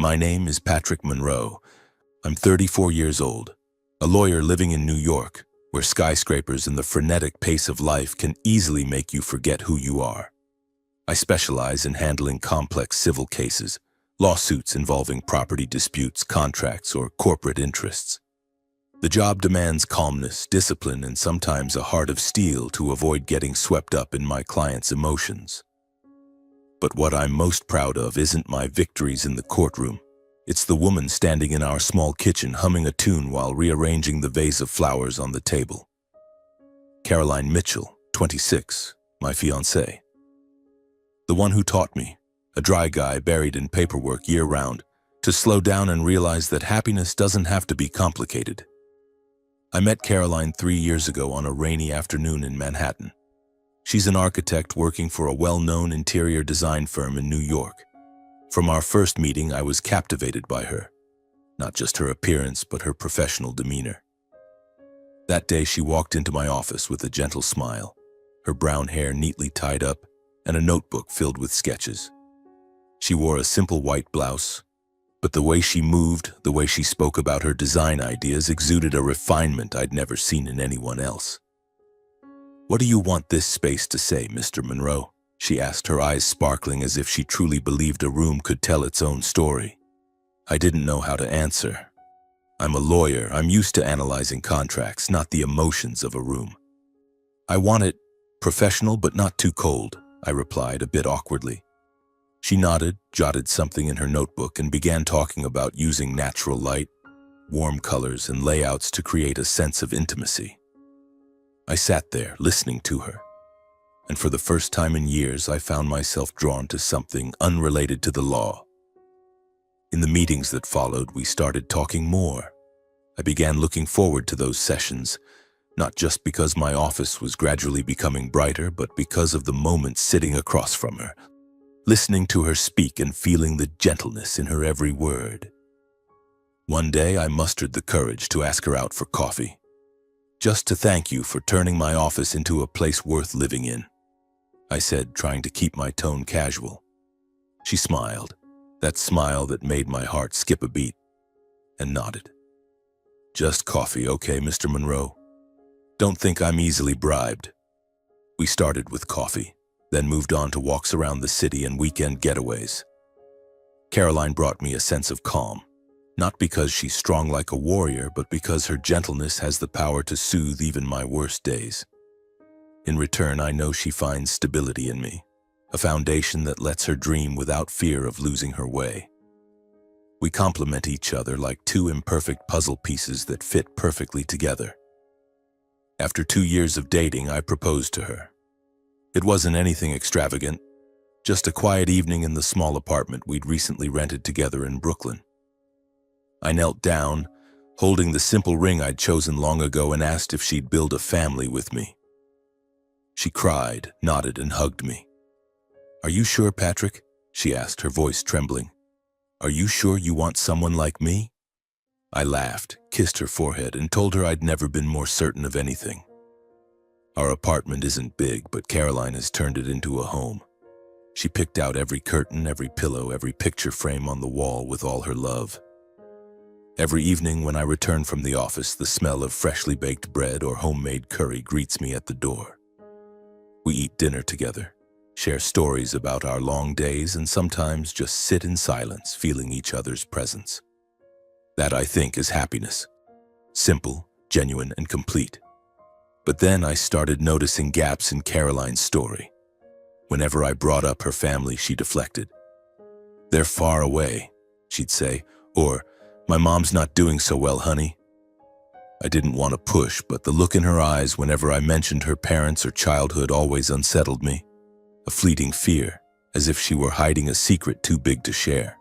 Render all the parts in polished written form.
My name is Patrick Monroe. I'm 34 years old, a lawyer living in New York, where skyscrapers and the frenetic pace of life can easily make you forget who you are. I specialize in handling complex civil cases, lawsuits involving property disputes, contracts, or corporate interests. The job demands calmness, discipline, and sometimes a heart of steel to avoid getting swept up in my client's emotions. But what I'm most proud of isn't my victories in the courtroom. It's the woman standing in our small kitchen humming a tune while rearranging the vase of flowers on the table. Caroline Mitchell, 26, my fiancée. The one who taught me, a dry guy buried in paperwork year-round, to slow down and realize that happiness doesn't have to be complicated. I met Caroline 3 years ago on a rainy afternoon in Manhattan. She's an architect working for a well-known interior design firm in New York. From our first meeting, I was captivated by her. Not just her appearance, but her professional demeanor. That day, she walked into my office with a gentle smile, her brown hair neatly tied up, and a notebook filled with sketches. She wore a simple white blouse, but the way she moved, the way she spoke about her design ideas exuded a refinement I'd never seen in anyone else. "What do you want this space to say, Mr. Monroe?" she asked, her eyes sparkling as if she truly believed a room could tell its own story. I didn't know how to answer. I'm a lawyer. I'm used to analyzing contracts, not the emotions of a room. "I want it professional but not too cold," I replied a bit awkwardly. She nodded, jotted something in her notebook, and began talking about using natural light, warm colors, and layouts to create a sense of intimacy. I sat there, listening to her, and for the first time in years, I found myself drawn to something unrelated to the law. In the meetings that followed, we started talking more. I began looking forward to those sessions, not just because my office was gradually becoming brighter, but because of the moments sitting across from her, listening to her speak and feeling the gentleness in her every word. One day, I mustered the courage to ask her out for coffee, just to thank you for turning my office into a place worth living in, I said, trying to keep my tone casual. She smiled, that smile that made my heart skip a beat, and nodded. "Just coffee, okay, Mr. Monroe? Don't think I'm easily bribed." We started with coffee, then moved on to walks around the city and weekend getaways. Caroline brought me a sense of calm, not because she's strong like a warrior, but because her gentleness has the power to soothe even my worst days. In return, I know she finds stability in me, a foundation that lets her dream without fear of losing her way. We complement each other like two imperfect puzzle pieces that fit perfectly together. After 2 years of dating, I proposed to her. It wasn't anything extravagant, just a quiet evening in the small apartment we'd recently rented together in Brooklyn. I knelt down, holding the simple ring I'd chosen long ago, and asked if she'd build a family with me. She cried, nodded, and hugged me. "Are you sure, Patrick?" she asked, her voice trembling. "Are you sure you want someone like me?" I laughed, kissed her forehead, and told her I'd never been more certain of anything. Our apartment isn't big, but Caroline has turned it into a home. She picked out every curtain, every pillow, every picture frame on the wall with all her love. Every evening when I return from the office, the smell of freshly baked bread or homemade curry greets me at the door. We eat dinner together, share stories about our long days, and sometimes just sit in silence, feeling each other's presence. That, I think, is happiness. Simple, genuine, and complete. But then I started noticing gaps in Caroline's story. Whenever I brought up her family, she deflected. "They're far away," she'd say, or, "My mom's not doing so well, honey." I didn't want to push, but the look in her eyes whenever I mentioned her parents or childhood always unsettled me. A fleeting fear, as if she were hiding a secret too big to share.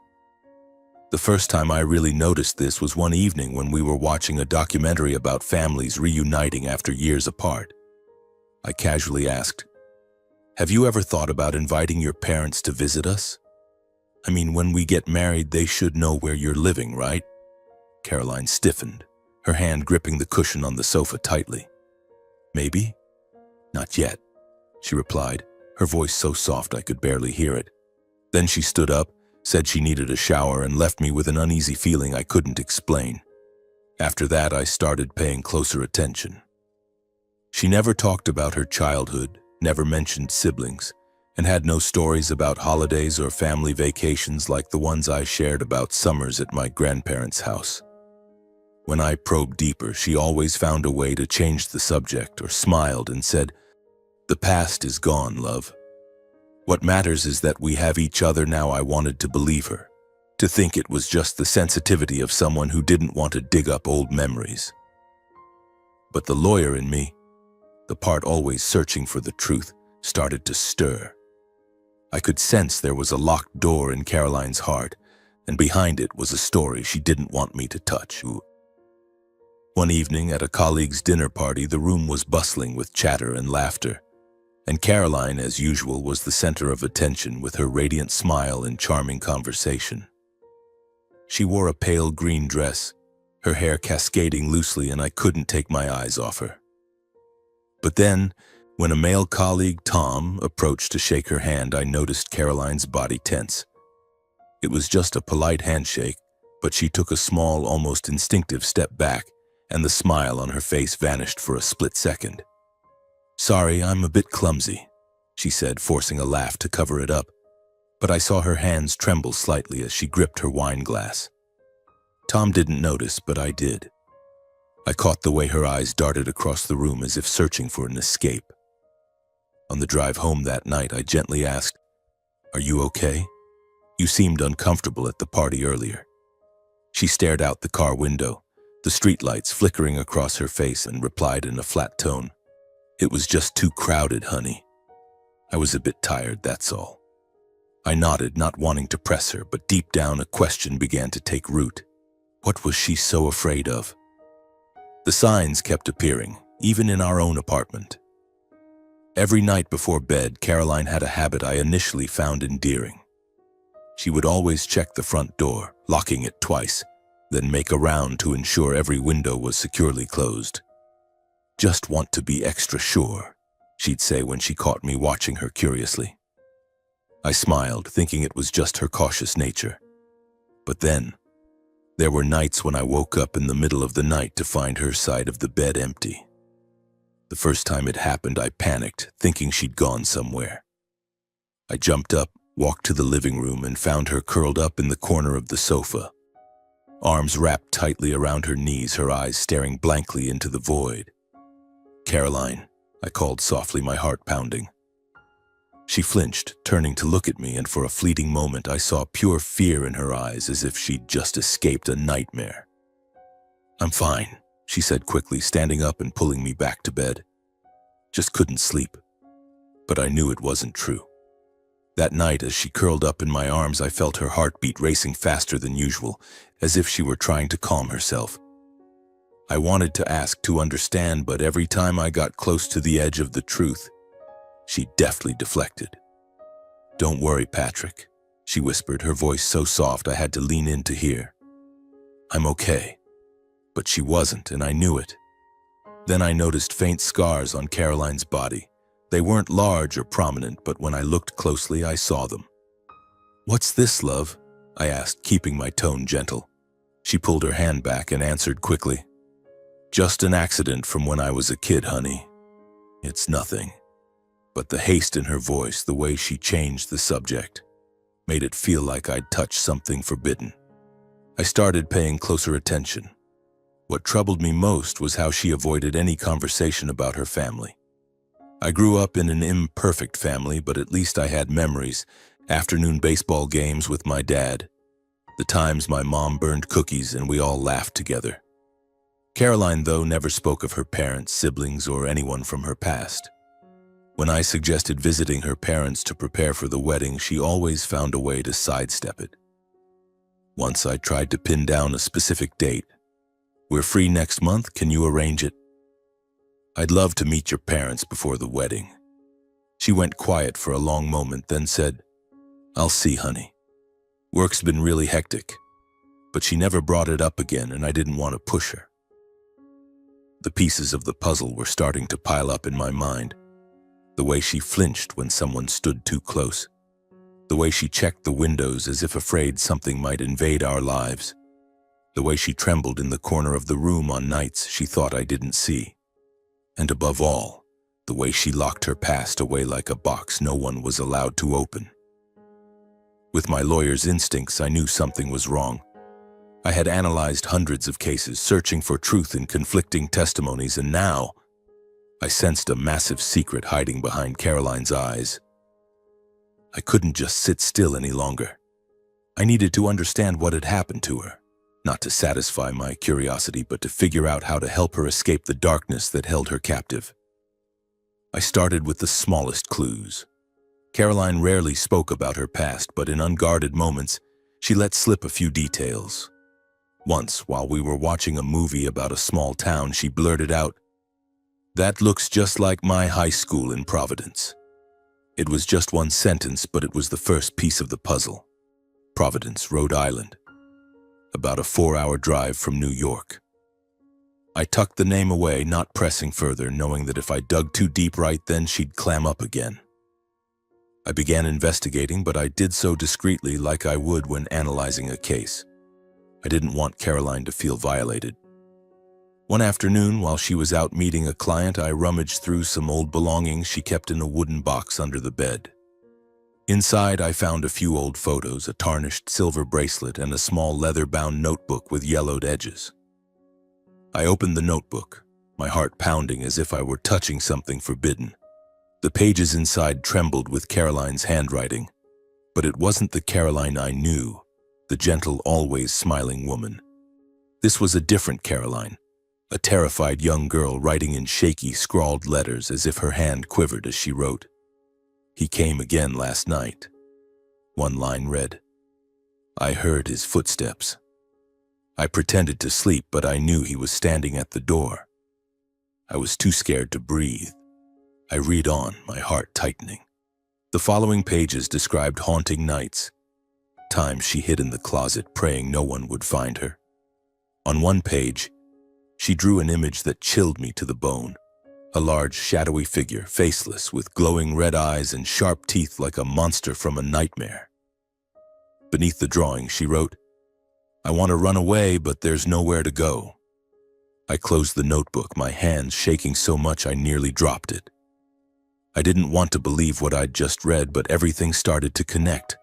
The first time I really noticed this was one evening when we were watching a documentary about families reuniting after years apart. I casually asked, "Have you ever thought about inviting your parents to visit us? I mean, when we get married, they should know where you're living, right?" Caroline stiffened, her hand gripping the cushion on the sofa tightly. "Maybe? Not yet," she replied, her voice so soft I could barely hear it. Then she stood up, said she needed a shower, and left me with an uneasy feeling I couldn't explain. After that, I started paying closer attention. She never talked about her childhood, never mentioned siblings, and had no stories about holidays or family vacations like the ones I shared about summers at my grandparents' house. When I probed deeper, she always found a way to change the subject or smiled and said, "The past is gone, love. What matters is that we have each other now." I wanted to believe her, to think it was just the sensitivity of someone who didn't want to dig up old memories. But the lawyer in me, the part always searching for the truth, started to stir. I could sense there was a locked door in Caroline's heart, and behind it was a story she didn't want me to touch. One evening at a colleague's dinner party, the room was bustling with chatter and laughter, and Caroline, as usual, was the center of attention with her radiant smile and charming conversation. She wore a pale green dress, her hair cascading loosely, and I couldn't take my eyes off her. But then, when a male colleague, Tom, approached to shake her hand, I noticed Caroline's body tense. It was just a polite handshake, but she took a small, almost instinctive step back, and the smile on her face vanished for a split second. "Sorry, I'm a bit clumsy," she said, forcing a laugh to cover it up, but I saw her hands tremble slightly as she gripped her wine glass. Tom didn't notice, but I did. I caught the way her eyes darted across the room as if searching for an escape. On the drive home that night, I gently asked, "Are you okay? You seemed uncomfortable at the party earlier." She stared out the car window, the streetlights flickering across her face, and replied in a flat tone, "It was just too crowded, honey. I was a bit tired, that's all." I nodded, not wanting to press her, but deep down a question began to take root. What was she so afraid of? The signs kept appearing, even in our own apartment. Every night before bed, Caroline had a habit I initially found endearing. She would always check the front door, locking it twice, then make a round to ensure every window was securely closed. "Just want to be extra sure," she'd say when she caught me watching her curiously. I smiled, thinking it was just her cautious nature. But then, there were nights when I woke up in the middle of the night to find her side of the bed empty. The first time it happened, I panicked, thinking she'd gone somewhere. I jumped up, walked to the living room, and found her curled up in the corner of the sofa, arms wrapped tightly around her knees, her eyes staring blankly into the void. "Caroline," I called softly, my heart pounding. She flinched, turning to look at me, and for a fleeting moment I saw pure fear in her eyes, as if she'd just escaped a nightmare. "I'm fine," she said quickly, standing up and pulling me back to bed. "Just couldn't sleep." But I knew it wasn't true. That night, as she curled up in my arms, I felt her heartbeat racing faster than usual, as if she were trying to calm herself. I wanted to ask to understand, but every time I got close to the edge of the truth, she deftly deflected. "Don't worry, Patrick," she whispered, her voice so soft I had to lean in to hear. "I'm okay." But she wasn't, and I knew it. Then I noticed faint scars on Caroline's body. They weren't large or prominent, but when I looked closely, I saw them. "What's this, love?" I asked, keeping my tone gentle. She pulled her hand back and answered quickly, "Just an accident from when I was a kid, honey. It's nothing." But the haste in her voice, the way she changed the subject, made it feel like I'd touched something forbidden. I started paying closer attention. What troubled me most was how she avoided any conversation about her family. I grew up in an imperfect family, but at least I had memories, afternoon baseball games with my dad, the times my mom burned cookies and we all laughed together. Caroline, though, never spoke of her parents, siblings, or anyone from her past. When I suggested visiting her parents to prepare for the wedding, she always found a way to sidestep it. Once I tried to pin down a specific date. "We're free next month, can you arrange it?" "I'd love to meet your parents before the wedding." She went quiet for a long moment, then said, "I'll see, honey. Work's been really hectic." But she never brought it up again, and I didn't want to push her. The pieces of the puzzle were starting to pile up in my mind. The way she flinched when someone stood too close. The way she checked the windows as if afraid something might invade our lives. The way she trembled in the corner of the room on nights she thought I didn't see. And above all, the way she locked her past away like a box no one was allowed to open. With my lawyer's instincts, I knew something was wrong. I had analyzed hundreds of cases, searching for truth in conflicting testimonies, and now I sensed a massive secret hiding behind Caroline's eyes. I couldn't just sit still any longer. I needed to understand what had happened to her, not to satisfy my curiosity, but to figure out how to help her escape the darkness that held her captive. I started with the smallest clues. Caroline rarely spoke about her past, but in unguarded moments, she let slip a few details. Once, while we were watching a movie about a small town, she blurted out, "That looks just like my high school in Providence." It was just one sentence, but it was the first piece of the puzzle. Providence, Rhode Island. About a 4-hour drive from New York. I tucked the name away, not pressing further, knowing that if I dug too deep right then, she'd clam up again. I began investigating, but I did so discreetly, like I would when analyzing a case. I didn't want Caroline to feel violated. One afternoon, while she was out meeting a client, I rummaged through some old belongings she kept in a wooden box under the bed. Inside, I found a few old photos, a tarnished silver bracelet, and a small leather-bound notebook with yellowed edges. I opened the notebook, my heart pounding as if I were touching something forbidden. The pages inside trembled with Caroline's handwriting, but it wasn't the Caroline I knew, the gentle, always smiling woman. This was a different Caroline, a terrified young girl writing in shaky, scrawled letters as if her hand quivered as she wrote. "He came again last night." One line read, "I heard his footsteps." I pretended to sleep, but I knew he was standing at the door. I was too scared to breathe. I read on, my heart tightening. The following pages described haunting nights, times she hid in the closet praying no one would find her. On one page, she drew an image that chilled me to the bone. A large, shadowy figure, faceless, with glowing red eyes and sharp teeth like a monster from a nightmare. Beneath the drawing, she wrote, "I want to run away, but there's nowhere to go." I closed the notebook, my hands shaking so much I nearly dropped it. I didn't want to believe what I'd just read, but everything started to connect.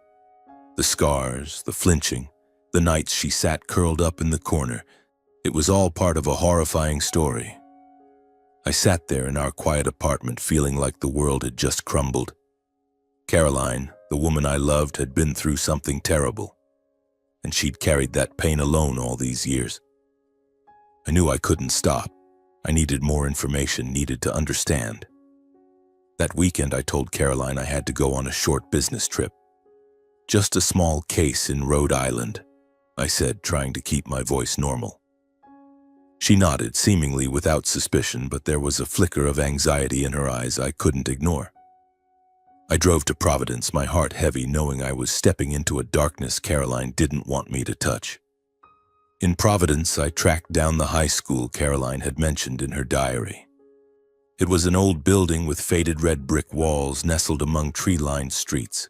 The scars, the flinching, the nights she sat curled up in the corner. It was all part of a horrifying story. I sat there in our quiet apartment feeling like the world had just crumbled. Caroline, the woman I loved, had been through something terrible, and she'd carried that pain alone all these years. I knew I couldn't stop. I needed more information, needed to understand. That weekend, I told Caroline I had to go on a short business trip. "Just a small case in Rhode Island," I said, trying to keep my voice normal. She nodded, seemingly without suspicion, but there was a flicker of anxiety in her eyes I couldn't ignore. I drove to Providence, my heart heavy, knowing I was stepping into a darkness Caroline didn't want me to touch. In Providence, I tracked down the high school Caroline had mentioned in her diary. It was an old building with faded red brick walls nestled among tree-lined streets.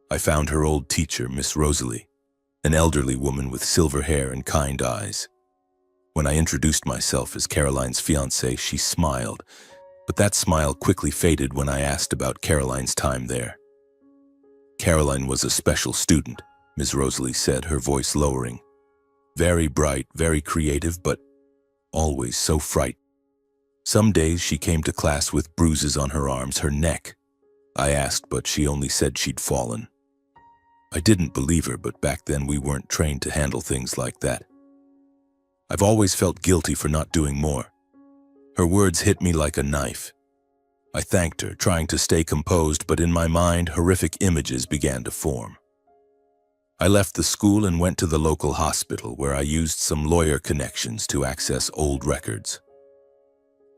I found her old teacher, Miss Rosalie, an elderly woman with silver hair and kind eyes. When I introduced myself as Caroline's fiancé, she smiled, but that smile quickly faded when I asked about Caroline's time there. "Caroline was a special student," Miss Rosalie said, her voice lowering. "Very bright, very creative, but always so frightened. Some days she came to class with bruises on her arms, her neck. I asked, but she only said she'd fallen. I didn't believe her, but back then we weren't trained to handle things like that. I've always felt guilty for not doing more." Her words hit me like a knife. I thanked her, trying to stay composed, but in my mind, horrific images began to form. I left the school and went to the local hospital, where I used some lawyer connections to access old records.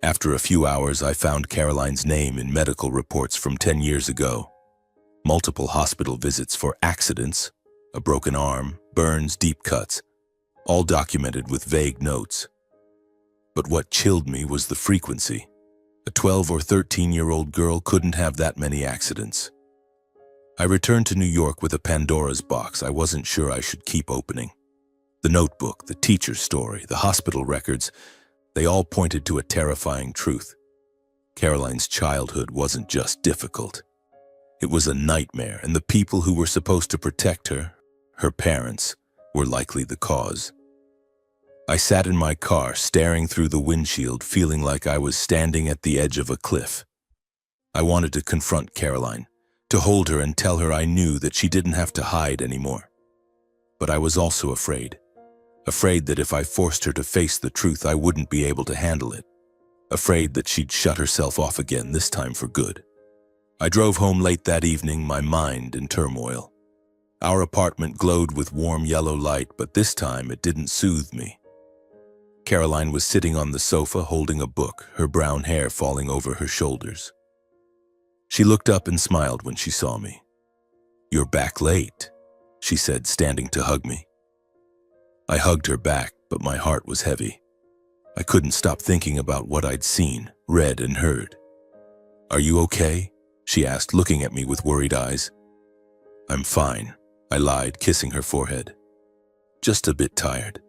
After a few hours, I found Caroline's name in medical reports from 10 years ago. Multiple hospital visits for accidents, a broken arm, burns, deep cuts, all documented with vague notes. But what chilled me was the frequency. A 12 or 13-year-old girl couldn't have that many accidents. I returned to New York with a Pandora's box I wasn't sure I should keep opening. The notebook, the teacher's story, the hospital records, they all pointed to a terrifying truth. Caroline's childhood wasn't just difficult. It was a nightmare, and the people who were supposed to protect her, her parents, were likely the cause. I sat in my car, staring through the windshield, feeling like I was standing at the edge of a cliff. I wanted to confront Caroline, to hold her and tell her I knew that she didn't have to hide anymore. But I was also afraid that if I forced her to face the truth, I wouldn't be able to handle it. Afraid that she'd shut herself off again, this time for good. I drove home late that evening, my mind in turmoil. Our apartment glowed with warm yellow light, but this time it didn't soothe me. Caroline was sitting on the sofa holding a book, her brown hair falling over her shoulders. She looked up and smiled when she saw me. "You're back late," she said, standing to hug me. I hugged her back, but my heart was heavy. I couldn't stop thinking about what I'd seen, read, and heard. "Are you okay?" she asked, looking at me with worried eyes. "I'm fine," I lied, kissing her forehead. "Just a bit tired."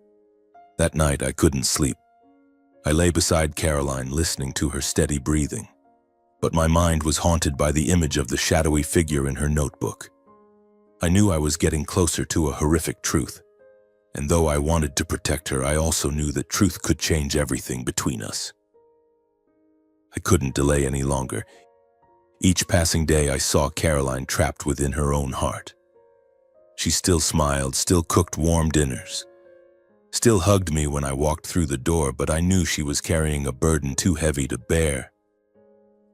That night I couldn't sleep. I lay beside Caroline, listening to her steady breathing. But my mind was haunted by the image of the shadowy figure in her notebook. I knew I was getting closer to a horrific truth. And though I wanted to protect her, I also knew that truth could change everything between us. I couldn't delay any longer. Each passing day I saw Caroline trapped within her own heart. She still smiled, still cooked warm dinners, still hugged me when I walked through the door, but I knew she was carrying a burden too heavy to bear.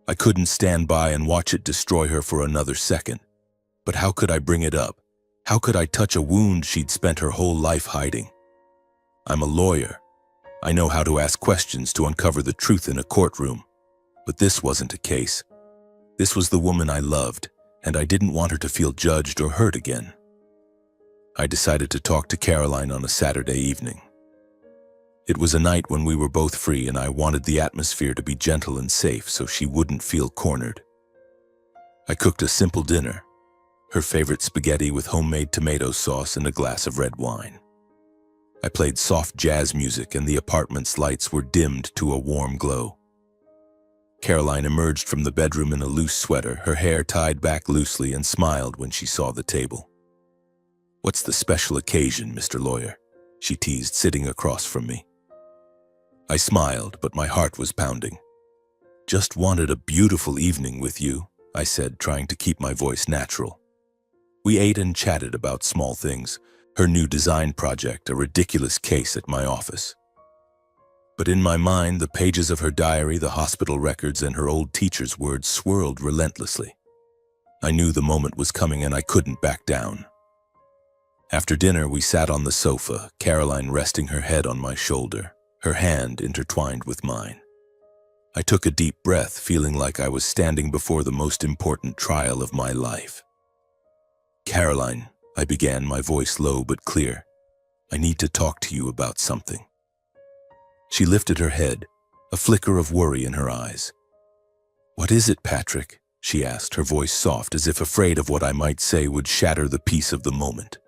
I couldn't stand by and watch it destroy her for another second. But how could I bring it up? How could I touch a wound she'd spent her whole life hiding? I'm a lawyer. I know how to ask questions to uncover the truth in a courtroom. But this wasn't a case. This was the woman I loved, and I didn't want her to feel judged or hurt again. I decided to talk to Caroline on a Saturday evening. It was a night when we were both free, and I wanted the atmosphere to be gentle and safe so she wouldn't feel cornered. I cooked a simple dinner, her favorite spaghetti with homemade tomato sauce and a glass of red wine. I played soft jazz music, and the apartment's lights were dimmed to a warm glow. Caroline emerged from the bedroom in a loose sweater, her hair tied back loosely, and smiled when she saw the table. "What's the special occasion, Mr. Lawyer?" she teased, sitting across from me. I smiled, but my heart was pounding. "Just wanted a beautiful evening with you," I said, trying to keep my voice natural. We ate and chatted about small things, her new design project, a ridiculous case at my office. But in my mind, the pages of her diary, the hospital records, and her old teacher's words swirled relentlessly. I knew the moment was coming, and I couldn't back down. After dinner, we sat on the sofa, Caroline resting her head on my shoulder, her hand intertwined with mine. I took a deep breath, feeling like I was standing before the most important trial of my life. "Caroline," I began, my voice low but clear, "I need to talk to you about something." She lifted her head, a flicker of worry in her eyes. "What is it, Patrick?" she asked, her voice soft, as if afraid of what I might say would shatter the peace of the moment.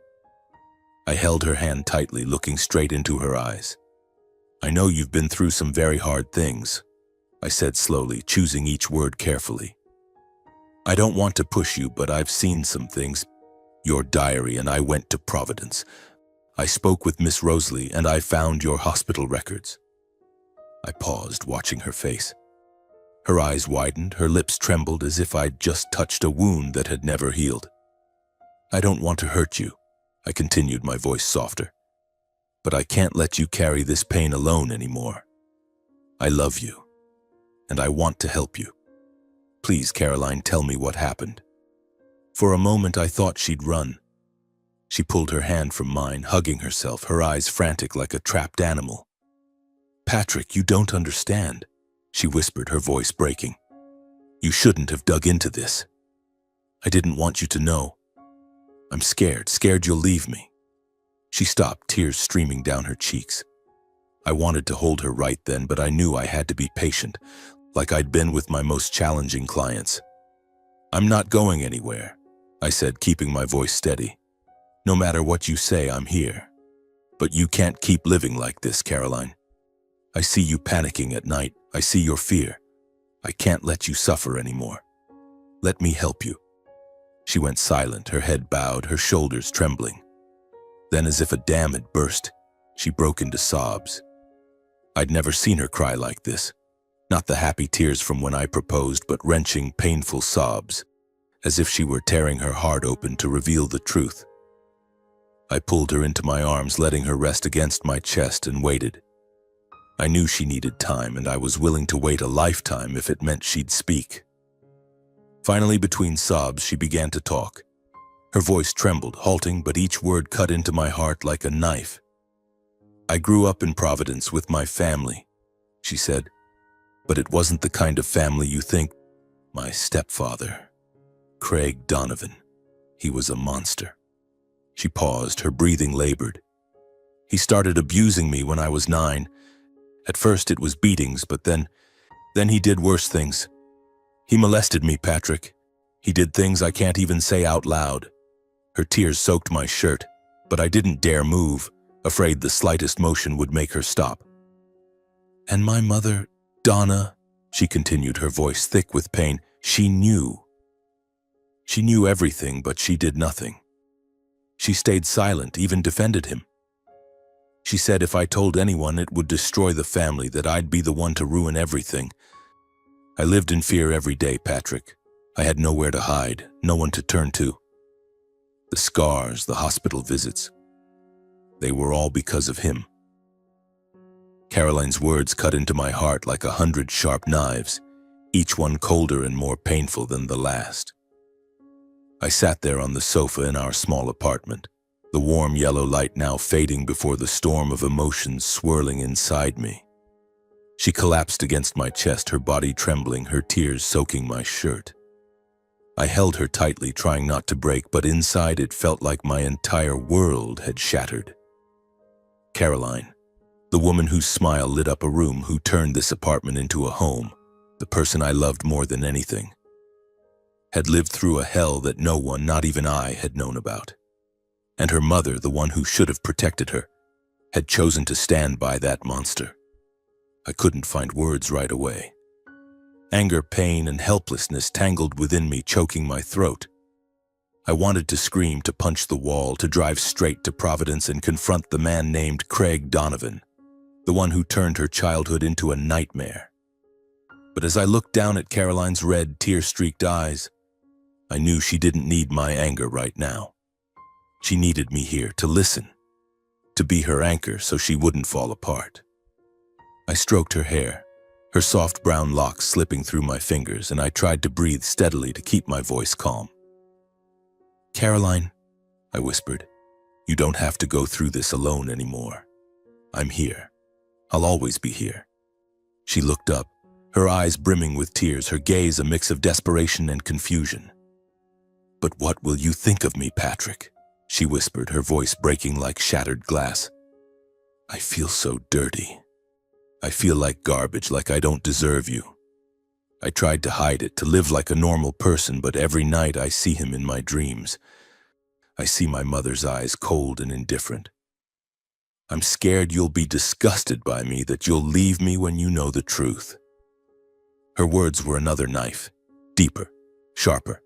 I held her hand tightly, looking straight into her eyes. "I know you've been through some very hard things," I said slowly, choosing each word carefully. "I don't want to push you, but I've seen some things. Your diary, and I went to Providence. I spoke with Miss Rosalie, and I found your hospital records." I paused, watching her face. Her eyes widened, her lips trembled as if I'd just touched a wound that had never healed. "I don't want to hurt you," I continued, my voice softer. "But I can't let you carry this pain alone anymore. I love you, and I want to help you. Please, Caroline, tell me what happened." For a moment, I thought she'd run. She pulled her hand from mine, hugging herself, her eyes frantic like a trapped animal. "Patrick, you don't understand," she whispered, her voice breaking. "You shouldn't have dug into this. I didn't want you to know. I'm scared you'll leave me." She stopped, tears streaming down her cheeks. I wanted to hold her right then, but I knew I had to be patient, like I'd been with my most challenging clients. "I'm not going anywhere," I said, keeping my voice steady. No matter what you say, I'm here. But you can't keep living like this, Caroline. I see you panicking at night. I see your fear. I can't let you suffer anymore. Let me help you. She went silent, her head bowed, her shoulders trembling. Then, as if a dam had burst, she broke into sobs. I'd never seen her cry like this. Not the happy tears from when I proposed, but wrenching, painful sobs, as if she were tearing her heart open to reveal the truth. I pulled her into my arms, letting her rest against my chest, and waited. I knew she needed time, and I was willing to wait a lifetime if it meant she'd speak. Finally, between sobs, she began to talk. Her voice trembled, halting, but each word cut into my heart like a knife. I grew up in Providence with my family, she said, but it wasn't the kind of family you think. My stepfather, Craig Donovan, he was a monster. She paused, her breathing labored. He started abusing me when I was 9. At first it was beatings, but then he did worse things. He molested me, Patrick. He did things I can't even say out loud. Her tears soaked my shirt, but I didn't dare move, afraid the slightest motion would make her stop. And my mother, Donna, she continued, her voice thick with pain, she knew. She knew everything, but she did nothing. She stayed silent, even defended him. She said if I told anyone, it would destroy the family, that I'd be the one to ruin everything. I lived in fear every day, Patrick. I had nowhere to hide, no one to turn to. The scars, the hospital visits, they were all because of him. Caroline's words cut into my heart like 100 sharp knives, each one colder and more painful than the last. I sat there on the sofa in our small apartment, the warm yellow light now fading before the storm of emotions swirling inside me. She collapsed against my chest, her body trembling, her tears soaking my shirt. I held her tightly, trying not to break, but inside it felt like my entire world had shattered. Caroline, the woman whose smile lit up a room, who turned this apartment into a home, the person I loved more than anything, had lived through a hell that no one, not even I, had known about. And her mother, the one who should have protected her, had chosen to stand by that monster. I couldn't find words right away. Anger, pain, and helplessness tangled within me, choking my throat. I wanted to scream, to punch the wall, to drive straight to Providence and confront the man named Craig Donovan, the one who turned her childhood into a nightmare. But as I looked down at Caroline's red, tear-streaked eyes, I knew she didn't need my anger right now. She needed me here to listen, to be her anchor so she wouldn't fall apart. I stroked her hair, her soft brown locks slipping through my fingers, and I tried to breathe steadily to keep my voice calm. Caroline, I whispered, you don't have to go through this alone anymore. I'm here. I'll always be here. She looked up, her eyes brimming with tears, her gaze a mix of desperation and confusion. But what will you think of me, Patrick? She whispered, her voice breaking like shattered glass. I feel so dirty. I feel like garbage, like I don't deserve you. I tried to hide it, to live like a normal person, but every night I see him in my dreams. I see my mother's eyes, cold and indifferent. I'm scared you'll be disgusted by me, that you'll leave me when you know the truth. Her words were another knife, deeper, sharper.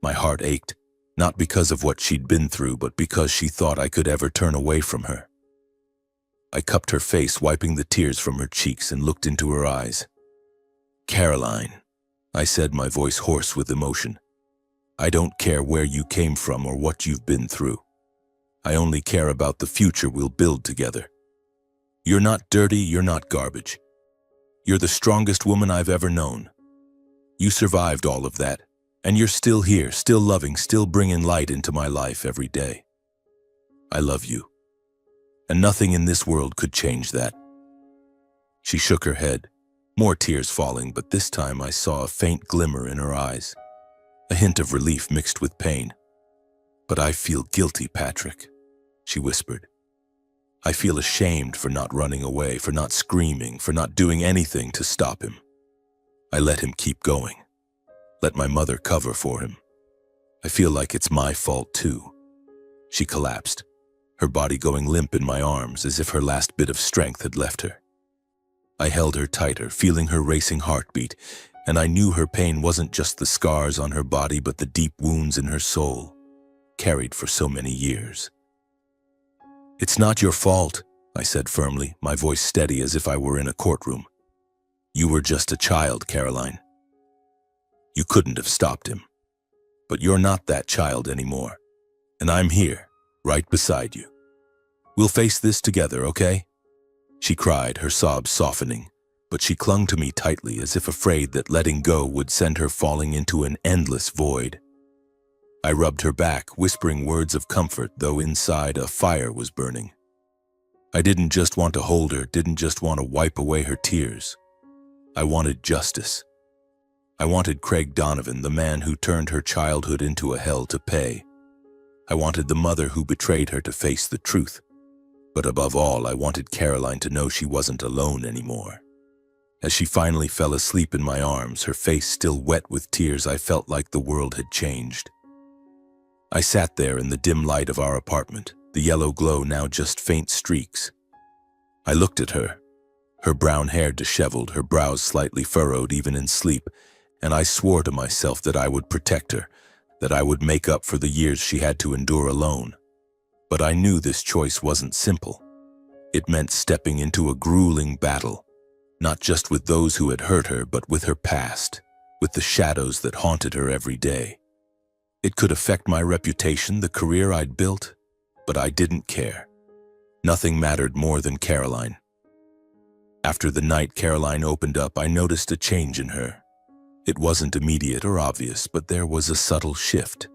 My heart ached, not because of what she'd been through, but because she thought I could ever turn away from her. I cupped her face, wiping the tears from her cheeks, and looked into her eyes. Caroline, I said, my voice hoarse with emotion. I don't care where you came from or what you've been through. I only care about the future we'll build together. You're not dirty, you're not garbage. You're the strongest woman I've ever known. You survived all of that, and you're still here, still loving, still bringing light into my life every day. I love you. And nothing in this world could change that. She shook her head, more tears falling, but this time I saw a faint glimmer in her eyes, a hint of relief mixed with pain. But I feel guilty, Patrick, she whispered. I feel ashamed for not running away, for not screaming, for not doing anything to stop him. I let him keep going, let my mother cover for him. I feel like it's my fault too." She collapsed, her body going limp in my arms as if her last bit of strength had left her. I held her tighter, feeling her racing heartbeat, and I knew her pain wasn't just the scars on her body but the deep wounds in her soul, carried for so many years. "It's not your fault," I said firmly, my voice steady as if I were in a courtroom. "You were just a child, Caroline. You couldn't have stopped him. But you're not that child anymore, and I'm here, right beside you. We'll face this together, okay?" She cried, her sobs softening, but she clung to me tightly as if afraid that letting go would send her falling into an endless void. I rubbed her back, whispering words of comfort, though inside a fire was burning. I didn't just want to hold her, didn't just want to wipe away her tears. I wanted justice. I wanted Craig Donovan, the man who turned her childhood into a hell, to pay. I wanted the mother who betrayed her to face the truth. But above all, I wanted Caroline to know she wasn't alone anymore. As she finally fell asleep in my arms, her face still wet with tears, I felt like the world had changed. I sat there in the dim light of our apartment, the yellow glow now just faint streaks. I looked at her brown hair disheveled, her brows slightly furrowed even in sleep, and I swore to myself that I would protect her, that I would make up for the years she had to endure alone. But I knew this choice wasn't simple. It meant stepping into a grueling battle, not just with those who had hurt her, but with her past, with the shadows that haunted her every day. It could affect my reputation, the career I'd built, but I didn't care. Nothing mattered more than Caroline. After the night Caroline opened up, I noticed a change in her. It wasn't immediate or obvious, but there was a subtle shift.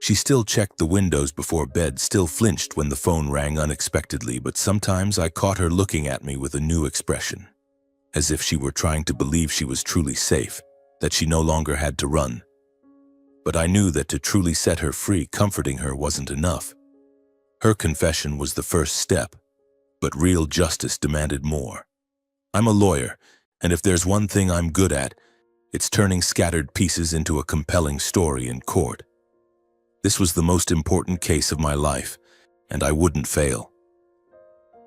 She still checked the windows before bed, still flinched when the phone rang unexpectedly, but sometimes I caught her looking at me with a new expression, as if she were trying to believe she was truly safe, that she no longer had to run. But I knew that to truly set her free, comforting her wasn't enough. Her confession was the first step, but real justice demanded more. I'm a lawyer, and if there's one thing I'm good at, it's turning scattered pieces into a compelling story in court. This was the most important case of my life, and I wouldn't fail.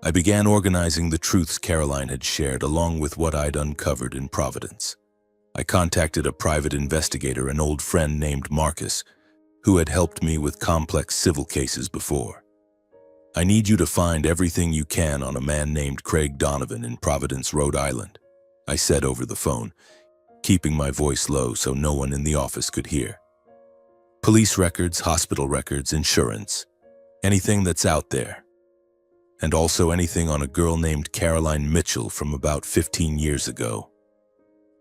I began organizing the truths Caroline had shared along with what I'd uncovered in Providence. I contacted a private investigator, an old friend named Marcus, who had helped me with complex civil cases before. "I need you to find everything you can on a man named Craig Donovan in Providence, Rhode Island," I said over the phone, keeping my voice low so no one in the office could hear. "Police records, hospital records, insurance, anything that's out there. And also anything on a girl named Caroline Mitchell from about 15 years ago."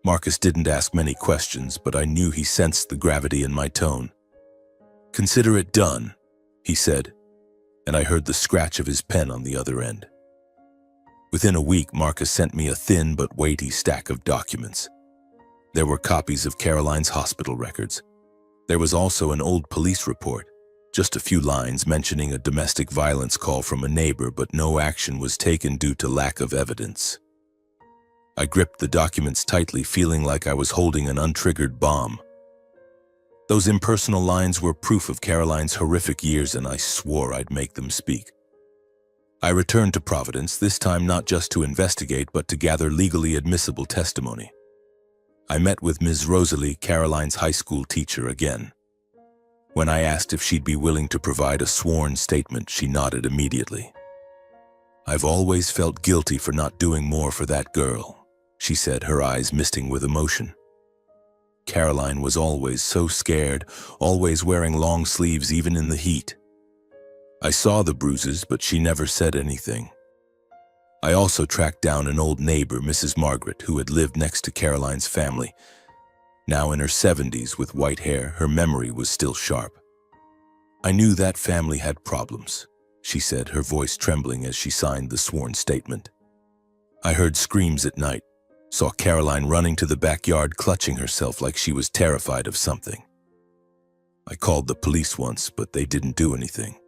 Marcus didn't ask many questions, but I knew he sensed the gravity in my tone. "Consider it done," he said, and I heard the scratch of his pen on the other end. Within a week, Marcus sent me a thin but weighty stack of documents. There were copies of Caroline's hospital records. There was also an old police report, just a few lines mentioning a domestic violence call from a neighbor, but no action was taken due to lack of evidence. I gripped the documents tightly, feeling like I was holding an untriggered bomb. Those impersonal lines were proof of Caroline's horrific years, and I swore I'd make them speak. I returned to Providence, this time not just to investigate, but to gather legally admissible testimony. I met with Ms. Rosalie, Caroline's high school teacher, again. When I asked if she'd be willing to provide a sworn statement, she nodded immediately. "I've always felt guilty for not doing more for that girl," she said, her eyes misting with emotion. "Caroline was always so scared, always wearing long sleeves even in the heat. I saw the bruises, but she never said anything." I also tracked down an old neighbor, Mrs. Margaret, who had lived next to Caroline's family. Now in her 70s with white hair, her memory was still sharp. "I knew that family had problems," she said, her voice trembling as she signed the sworn statement. "I heard screams at night, saw Caroline running to the backyard, clutching herself like she was terrified of something. I called the police once, but they didn't do anything.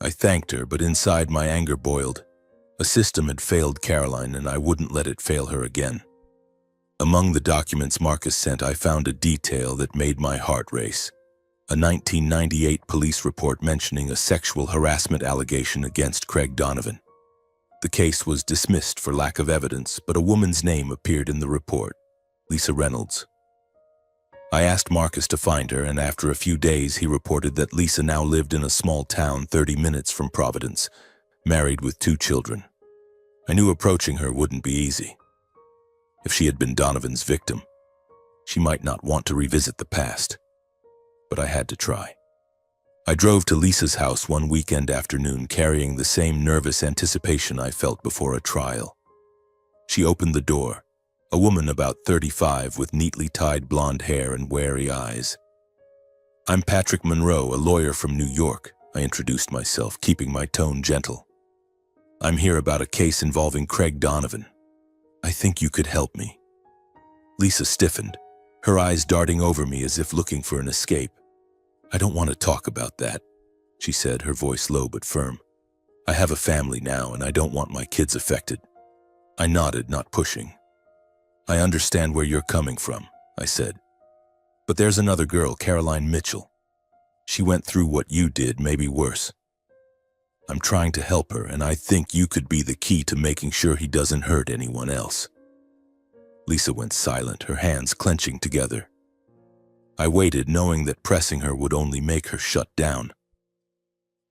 I thanked her, but inside my anger boiled. A system had failed Caroline, and I wouldn't let it fail her again. Among the documents Marcus sent, I found a detail that made my heart race. a 1998 police report mentioning a sexual harassment allegation against Craig Donovan. The case was dismissed for lack of evidence, but a woman's name appeared in the report, Lisa Reynolds. I asked Marcus to find her, and after a few days he reported that Lisa now lived in a small town 30 minutes from Providence, married with 2 children. I knew approaching her wouldn't be easy. If she had been Donovan's victim, she might not want to revisit the past, but I had to try. I drove to Lisa's house one weekend afternoon carrying the same nervous anticipation I felt before a trial. She opened the door, a woman about 35 with neatly tied blonde hair and wary eyes. "I'm Patrick Monroe, a lawyer from New York," I introduced myself, keeping my tone gentle. "I'm here about a case involving Craig Donovan. I think you could help me." Lisa stiffened, her eyes darting over me as if looking for an escape. "I don't want to talk about that," she said, her voice low but firm. "I have a family now, and I don't want my kids affected." I nodded, not pushing. "I understand where you're coming from," I said. "But there's another girl, Caroline Mitchell. She went through what you did, maybe worse. I'm trying to help her, and I think you could be the key to making sure he doesn't hurt anyone else." Lisa went silent, her hands clenching together. I waited, knowing that pressing her would only make her shut down.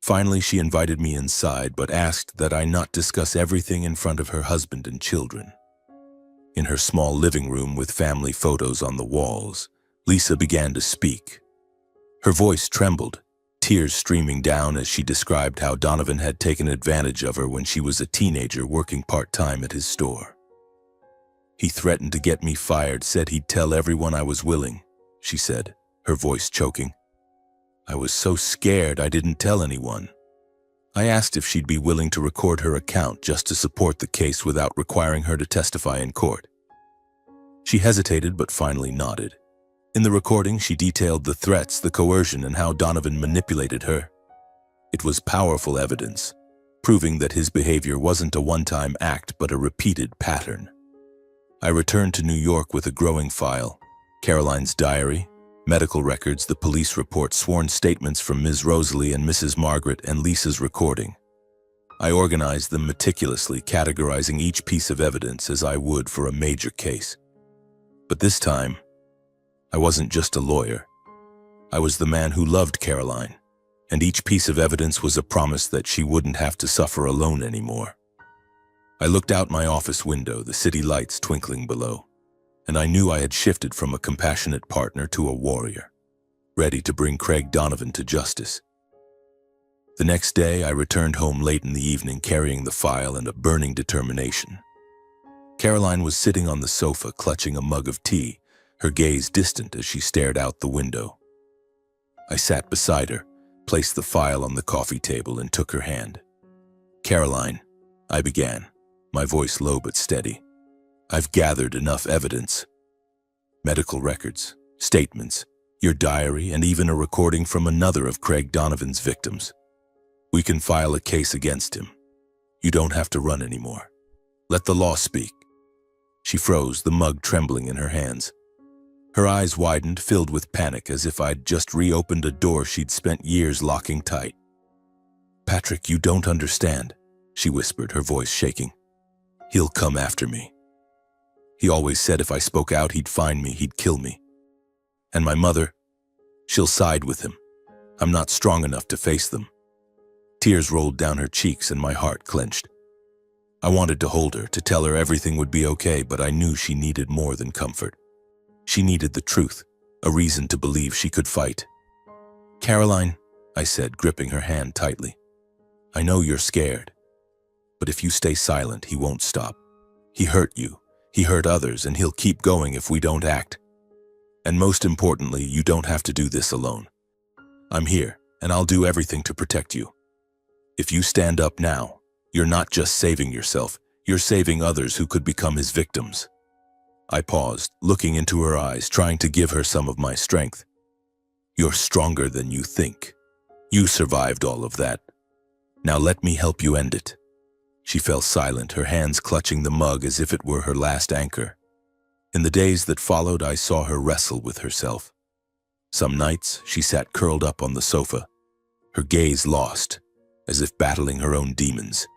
Finally, she invited me inside, but asked that I not discuss everything in front of her husband and children. In her small living room with family photos on the walls, Lisa began to speak. Her voice trembled, tears streaming down as she described how Donovan had taken advantage of her when she was a teenager working part-time at his store. "He threatened to get me fired, said he'd tell everyone I was willing," she said, her voice choking. "I was so scared I didn't tell anyone. I asked if she'd be willing to record her account just to support the case without requiring her to testify in court." She hesitated but finally nodded. In the recording, she detailed the threats, the coercion, and how Donovan manipulated her. It was powerful evidence, proving that his behavior wasn't a one-time act but a repeated pattern. I returned to New York with a growing file: Caroline's diary, medical records, the police report, sworn statements from Ms. Rosalie and Mrs. Margaret, and Lisa's recording. I organized them meticulously, categorizing each piece of evidence as I would for a major case. But this time, I wasn't just a lawyer. I was the man who loved Caroline, and each piece of evidence was a promise that she wouldn't have to suffer alone anymore. I looked out my office window, the city lights twinkling below, and I knew I had shifted from a compassionate partner to a warrior, ready to bring Craig Donovan to justice. The next day, I returned home late in the evening carrying the file and a burning determination. Caroline was sitting on the sofa clutching a mug of tea, her gaze distant as she stared out the window. I sat beside her, placed the file on the coffee table, and took her hand. "Caroline," I began, my voice low but steady, "I've gathered enough evidence. Medical records, statements, your diary, and even a recording from another of Craig Donovan's victims. We can file a case against him. You don't have to run anymore. Let the law speak." She froze, the mug trembling in her hands. Her eyes widened, filled with panic, as if I'd just reopened a door she'd spent years locking tight. "Patrick, you don't understand," she whispered, her voice shaking. "He'll come after me. He always said if I spoke out, he'd find me, he'd kill me. And my mother, she'll side with him. I'm not strong enough to face them." Tears rolled down her cheeks and my heart clenched. I wanted to hold her, to tell her everything would be okay, but I knew she needed more than comfort. She needed the truth, a reason to believe she could fight. "Caroline," I said, gripping her hand tightly, "I know you're scared, but if you stay silent, he won't stop. He hurt you, he hurt others, and he'll keep going if we don't act. And most importantly, you don't have to do this alone. I'm here, and I'll do everything to protect you. If you stand up now, you're not just saving yourself, you're saving others who could become his victims." I paused, looking into her eyes, trying to give her some of my strength. "You're stronger than you think. You survived all of that. Now let me help you end it." She fell silent, her hands clutching the mug as if it were her last anchor. In the days that followed, I saw her wrestle with herself. Some nights, she sat curled up on the sofa, her gaze lost, as if battling her own demons.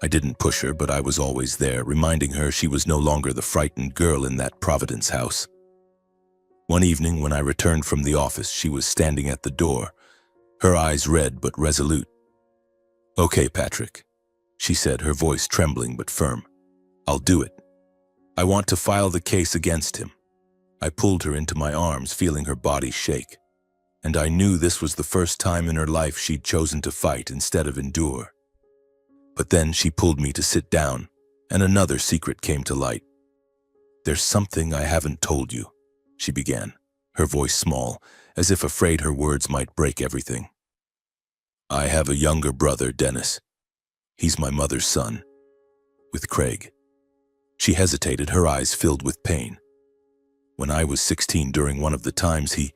I didn't push her, but I was always there, reminding her she was no longer the frightened girl in that Providence house. One evening, when I returned from the office, she was standing at the door, her eyes red but resolute. "Okay, Patrick," she said, her voice trembling but firm. "I'll do it. I want to file the case against him." I pulled her into my arms, feeling her body shake. And I knew this was the first time in her life she'd chosen to fight instead of endure. But then she pulled me to sit down, and another secret came to light. "There's something I haven't told you," she began, her voice small, as if afraid her words might break everything. "I have a younger brother, Dennis. He's my mother's son, with Craig." She hesitated, her eyes filled with pain. "When I was 16, during one of the times he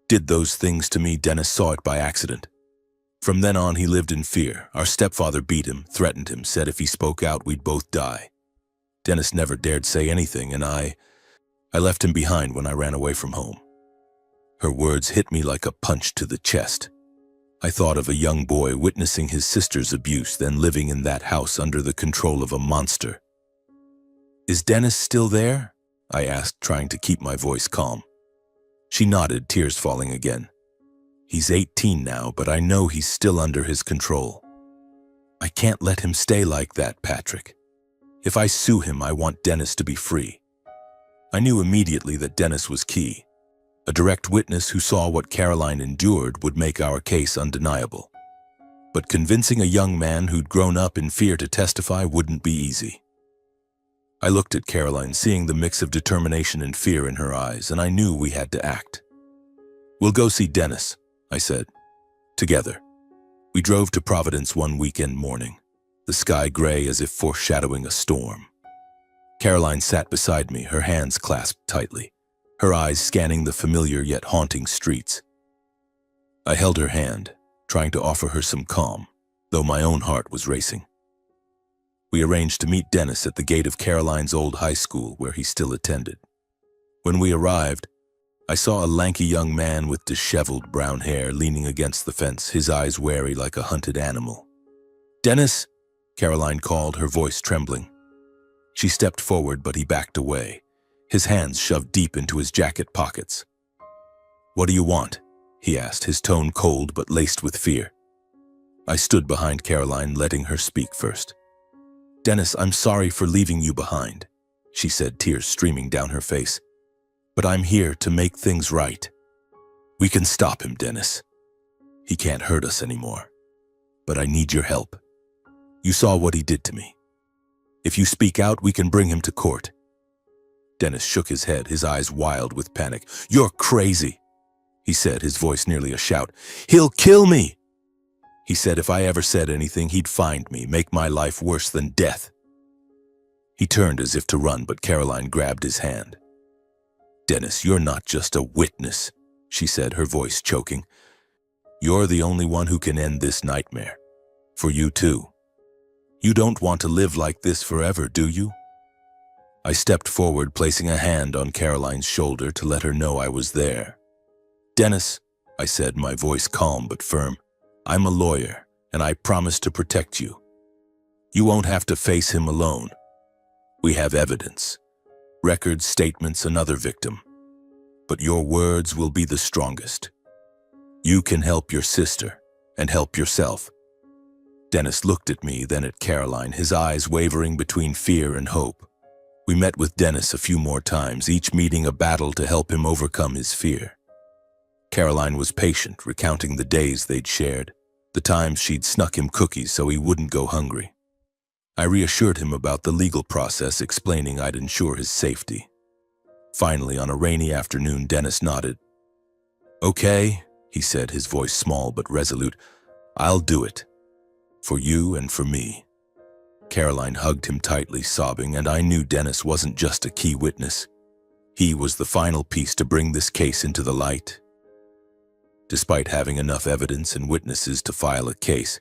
did those things to me, Dennis saw it by accident. From then on, he lived in fear. Our stepfather beat him, threatened him, said if he spoke out, we'd both die. Dennis never dared say anything, and I left him behind when I ran away from home." Her words hit me like a punch to the chest. I thought of a young boy witnessing his sister's abuse, then living in that house under the control of a monster. "Is Dennis still there?" I asked, trying to keep my voice calm. She nodded, tears falling again. "He's 18 now, but I know he's still under his control. I can't let him stay like that, Patrick. If I sue him, I want Dennis to be free." I knew immediately that Dennis was key. A direct witness who saw what Caroline endured would make our case undeniable. But convincing a young man who'd grown up in fear to testify wouldn't be easy. I looked at Caroline, seeing the mix of determination and fear in her eyes, and I knew we had to act. "We'll go see Dennis," I said. Together. We drove to Providence one weekend morning, the sky gray as if foreshadowing a storm. Caroline sat beside me, her hands clasped tightly, her eyes scanning the familiar yet haunting streets. I held her hand, trying to offer her some calm, though my own heart was racing. We arranged to meet Dennis at the gate of Caroline's old high school, where he still attended. When we arrived, I saw a lanky young man with disheveled brown hair leaning against the fence, his eyes wary like a hunted animal. "Dennis," Caroline called, her voice trembling. She stepped forward, but he backed away, his hands shoved deep into his jacket pockets. "What do you want?" he asked, his tone cold but laced with fear. I stood behind Caroline, letting her speak first. "Dennis, I'm sorry for leaving you behind," she said, tears streaming down her face. "But I'm here to make things right. We can stop him, Dennis. He can't hurt us anymore. But I need your help. You saw what he did to me. If you speak out, we can bring him to court." Dennis shook his head, his eyes wild with panic. "You're crazy," he said, his voice nearly a shout. "He'll kill me." He said if I ever said anything, he'd find me, make my life worse than death. He turned as if to run, but Caroline grabbed his hand. "Dennis, you're not just a witness," she said, her voice choking. "You're the only one who can end this nightmare. For you too. You don't want to live like this forever, do you?" I stepped forward, placing a hand on Caroline's shoulder to let her know I was there. "Dennis," I said, my voice calm but firm, "I'm a lawyer, and I promise to protect you. You won't have to face him alone. We have evidence, records, statements, another victim. But your words will be the strongest. You can help your sister and help yourself." Dennis looked at me, then at Caroline, his eyes wavering between fear and hope. We met with Dennis a few more times, each meeting a battle to help him overcome his fear. Caroline was patient, recounting the days they'd shared, the times she'd snuck him cookies so he wouldn't go hungry. I reassured him about the legal process, explaining I'd ensure his safety. Finally, on a rainy afternoon, Dennis nodded. "Okay," he said, his voice small but resolute. "I'll do it. For you and for me." Caroline hugged him tightly, sobbing, and I knew Dennis wasn't just a key witness. He was the final piece to bring this case into the light. Despite having enough evidence and witnesses to file a case,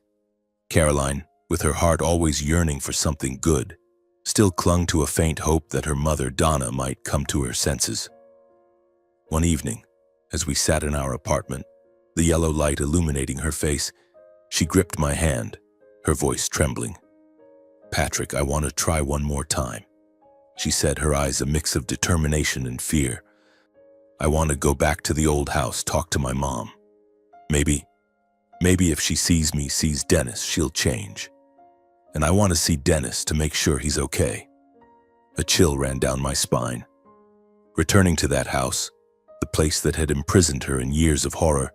Caroline, with her heart always yearning for something good, still clung to a faint hope that her mother, Donna, might come to her senses. One evening, As we sat in our apartment, the yellow light illuminating her face, she gripped my hand, her voice trembling. "Patrick, I want to try one more time," she said, her eyes a mix of determination and fear. "I want to go back to the old house, talk to my mom. Maybe if she sees Dennis, she'll change. And I want to see Dennis to make sure he's okay." A chill ran down my spine. Returning to that house, the place that had imprisoned her in years of horror,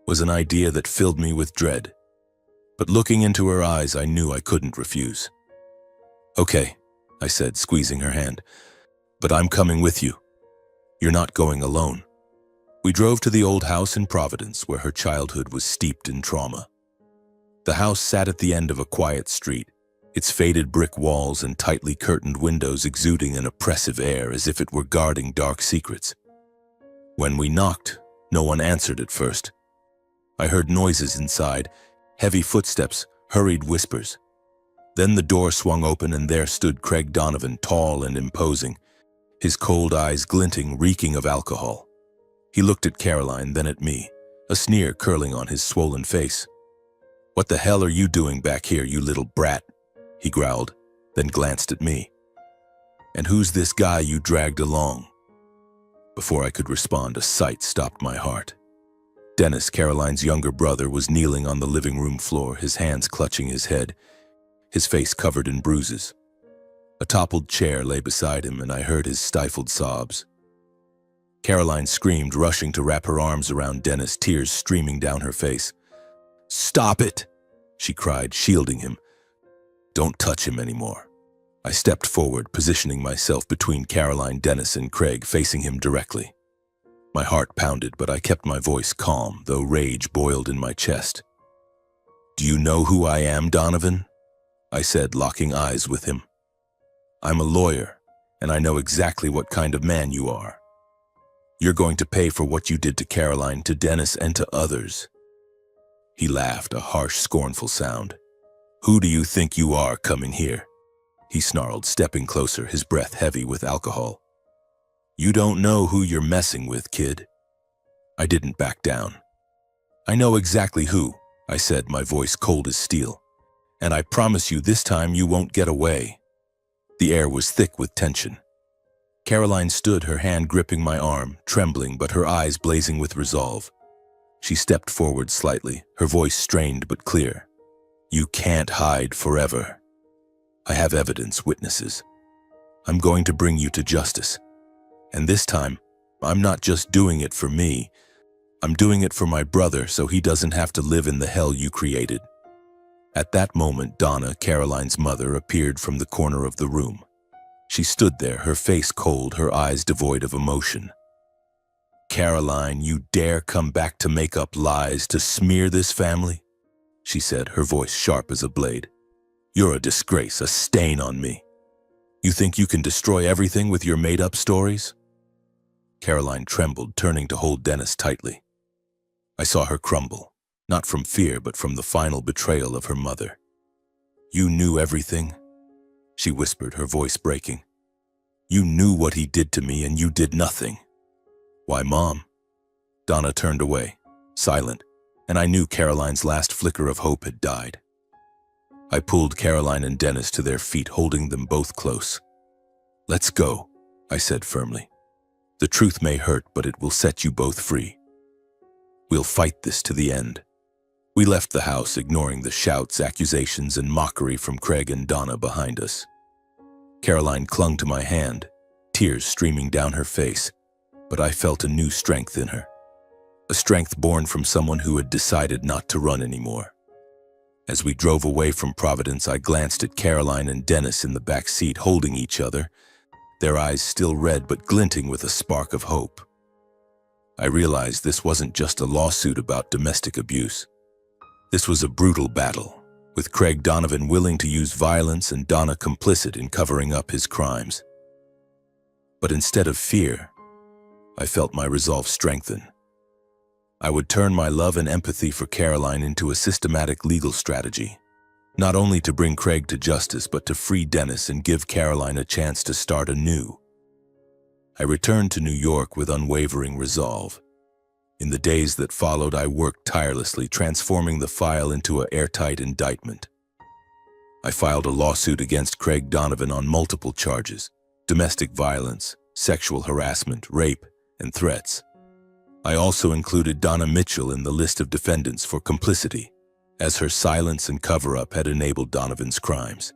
was an idea that filled me with dread. But looking into her eyes, I knew I couldn't refuse. "Okay," I said, squeezing her hand, "but I'm coming with you. You're not going alone." We drove to the old house in Providence, where her childhood was steeped in trauma. The house sat at the end of a quiet street, its faded brick walls and tightly curtained windows exuding an oppressive air as if it were guarding dark secrets. When we knocked, no one answered at first. I heard noises inside, heavy footsteps, hurried whispers. Then the door swung open and there stood Craig Donovan, tall and imposing, his cold eyes glinting, reeking of alcohol. He looked at Caroline, then at me, a sneer curling on his swollen face. "What the hell are you doing back here, you little brat?" he growled, then glanced at me. "And who's this guy you dragged along?" Before I could respond, a sight stopped my heart. Dennis, Caroline's younger brother, was kneeling on the living room floor, his hands clutching his head, his face covered in bruises. A toppled chair lay beside him, and I heard his stifled sobs. Caroline screamed, rushing to wrap her arms around Dennis, tears streaming down her face. "Stop it!" she cried, shielding him. "Don't touch him anymore." I stepped forward, positioning myself between Caroline, Dennis, and Craig, facing him directly. My heart pounded, but I kept my voice calm, though rage boiled in my chest. "Do you know who I am, Donovan?" I said, locking eyes with him. "I'm a lawyer, and I know exactly what kind of man you are. You're going to pay for what you did to Caroline, to Dennis, and to others." He laughed, a harsh, scornful sound. "Who do you think you are coming here?" he snarled, stepping closer, his breath heavy with alcohol. "You don't know who you're messing with, kid." I didn't back down. "I know exactly who," I said, my voice cold as steel. "And I promise you this time you won't get away." The air was thick with tension. Caroline stood, her hand gripping my arm, trembling but her eyes blazing with resolve. She stepped forward slightly, her voice strained but clear. "You can't hide forever. I have evidence, witnesses. I'm going to bring you to justice. And this time, I'm not just doing it for me. I'm doing it for my brother so he doesn't have to live in the hell you created." At that moment, Donna, Caroline's mother, appeared from the corner of the room. She stood there, her face cold, her eyes devoid of emotion. "Caroline, you dare come back to make up lies, to smear this family?" she said, her voice sharp as a blade. "You're a disgrace, a stain on me. You think you can destroy everything with your made-up stories?" Caroline trembled, turning to hold Dennis tightly. I saw her crumble, not from fear but from the final betrayal of her mother. "You knew everything?" she whispered, her voice breaking. "You knew what he did to me and you did nothing." "Why, Mom?" Donna turned away, silent, and I knew Caroline's last flicker of hope had died. I pulled Caroline and Dennis to their feet, holding them both close. "Let's go," I said firmly. "The truth may hurt, but it will set you both free. We'll fight this to the end." We left the house, ignoring the shouts, accusations, and mockery from Craig and Donna behind us. Caroline clung to my hand, tears streaming down her face, but I felt a new strength in her. A strength born from someone who had decided not to run anymore. As we drove away from Providence, I glanced at Caroline and Dennis in the back seat, holding each other, their eyes still red but glinting with a spark of hope. I realized this wasn't just a lawsuit about domestic abuse. This was a brutal battle, with Craig Donovan willing to use violence and Donna complicit in covering up his crimes. But instead of fear, I felt my resolve strengthen. I would turn my love and empathy for Caroline into a systematic legal strategy, not only to bring Craig to justice, but to free Dennis and give Caroline a chance to start anew. I returned to New York with unwavering resolve. In the days that followed, I worked tirelessly, transforming the file into an airtight indictment. I filed a lawsuit against Craig Donovan on multiple charges: domestic violence, sexual harassment, rape, and threats. I also included Donna Mitchell in the list of defendants for complicity, as her silence and cover-up had enabled Donovan's crimes.